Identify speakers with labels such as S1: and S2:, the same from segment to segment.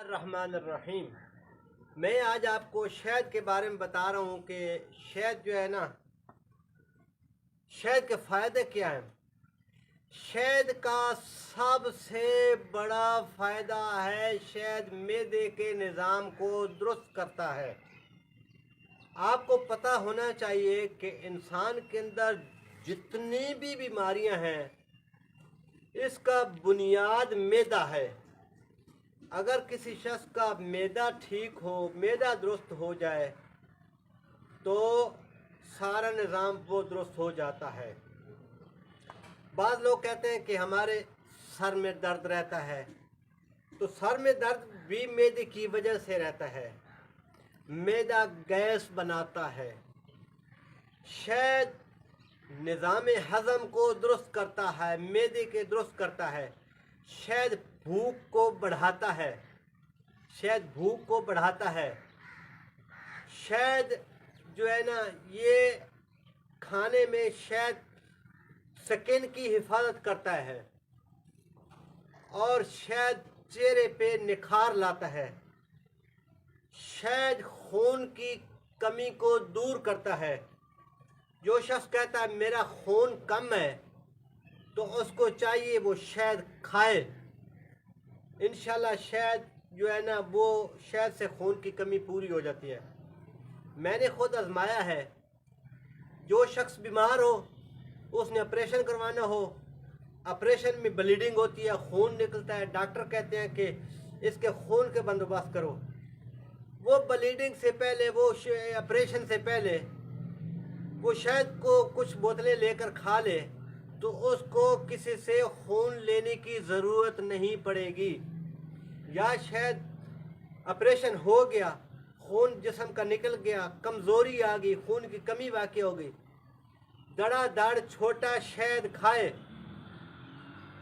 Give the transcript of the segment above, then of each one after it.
S1: बिस्मिल्लाहिर्रहमान अर्रहीम। मैं आज आपको शहद के बारे में बता रहा हूँ कि शहद जो है ना, शहद के फ़ायदे क्या हैं। शहद का सबसे बड़ा फ़ायदा है, शहद मैदे के निज़ाम को दुरुस्त करता है। आपको पता होना चाहिए कि इंसान के अंदर जितनी भी बीमारियां हैं, इसका बुनियाद मैदा है। अगर किसी शख्स का मैदा ठीक हो, मैदा दुरुस्त हो जाए, तो सारा निज़ाम वो दुरुस्त हो जाता है। बाद लोग कहते हैं कि हमारे सर में दर्द रहता है, तो सर में दर्द भी मैदे की वजह से रहता है। मैदा गैस बनाता है। शहद निज़ाम हज़म को दुरुस्त करता है, मैदे के दुरुस्त करता है। शहद भूख को बढ़ाता है। शहद भूख को बढ़ाता है। शहद जो है ना, ये खाने में शहद स्किन की हिफाजत करता है और शहद चेहरे पे निखार लाता है। शहद खून की कमी को दूर करता है। जो शख्स कहता है मेरा खून कम है, तो उसको चाहिए वो शहद खाए। इंशाल्लाह शहद जो है ना, वो शहद से खून की कमी पूरी हो जाती है। मैंने खुद आजमाया है। जो शख्स बीमार हो, उसने ऑपरेशन करवाना हो, ऑपरेशन में ब्लीडिंग होती है, खून निकलता है, डॉक्टर कहते हैं कि इसके खून के बंदोबस्त करो। वो ब्लीडिंग से पहले, वो ऑपरेशन से पहले वो शहद को कुछ बोतलें लेकर खा ले, तो उसको किसी से खून लेने की ज़रूरत नहीं पड़ेगी। या शायद ऑपरेशन हो गया, खून जिस्म का निकल गया, कमज़ोरी आ गई, खून की कमी वाक़ई हो गई, धड़ाधड़ छोटा शहद खाए,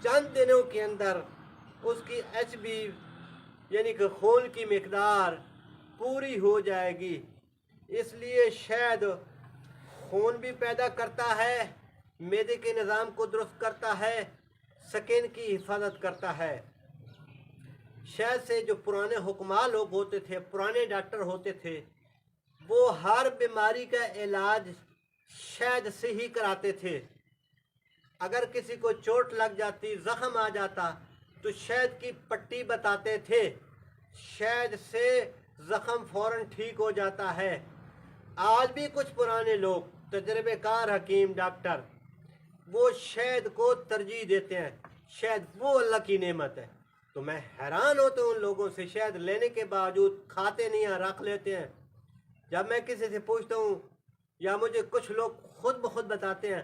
S1: चंद दिनों के अंदर उसकी HB यानी कि खून की मिकदार पूरी हो जाएगी। इसलिए शहद खून भी पैदा करता है, मैदे के निज़ाम को दुरुस्त करता है, स्किन की हिफाजत करता है। शहद से जो पुराने हुक्मा लोग होते थे, पुराने डॉक्टर होते थे, वो हर बीमारी का इलाज शहद से ही कराते थे। अगर किसी को चोट लग जाती, ज़ख्म आ जाता, तो शहद की पट्टी बताते थे। शहद से ज़ख्म फ़ौरन ठीक हो जाता है। आज भी कुछ पुराने लोग, तजर्बेकार हकीम डॉक्टर, वो शहद को तरजीह देते हैं। शहद वो अल्लाह की नेमत है। तो मैं हैरान होता हूँ उन लोगों से, शहद लेने के बावजूद खाते नहीं हैं, रख लेते हैं। जब मैं किसी से पूछता हूँ, या मुझे कुछ लोग खुद ब खुद बताते हैं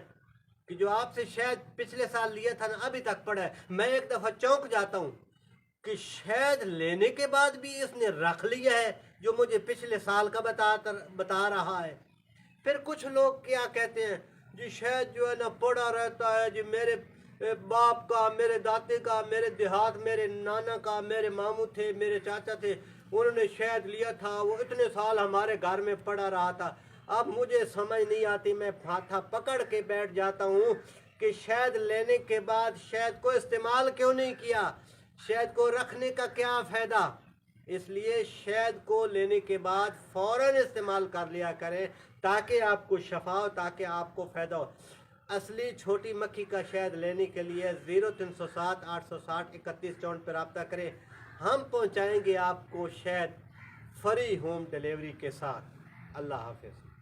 S1: कि जो आपसे शहद पिछले साल लिया था ना, अभी तक पड़ा है, मैं एक दफ़ा चौंक जाता हूँ कि शहद लेने के बाद भी इसने रख लिया है जो मुझे पिछले साल का बता रहा है। फिर कुछ लोग क्या कहते हैं, जी शहद जो है ना पड़ा रहता है, जी मेरे बाप का, मेरे दाते का, मेरे देहात, मेरे नाना का, मेरे मामू थे, मेरे चाचा थे, उन्होंने शहद लिया था, वो इतने साल हमारे घर में पड़ा रहा था। अब मुझे समझ नहीं आती, मैं हाथा पकड़ के बैठ जाता हूँ कि शहद लेने के बाद शहद को इस्तेमाल क्यों नहीं किया, शहद को रखने का क्या फ़ायदा। इसलिए शहद को लेने के बाद फ़ौरन इस्तेमाल कर लिया करें, ताकि आपको शफा हो, ताकि आपको फ़ायदा हो। असली छोटी मक्खी का शहद लेने के लिए 0307 860 3154 पर रब्ता करें। हम पहुंचाएंगे आपको शहद फ्री होम डिलीवरी के साथ। अल्लाह हाफ़िज़।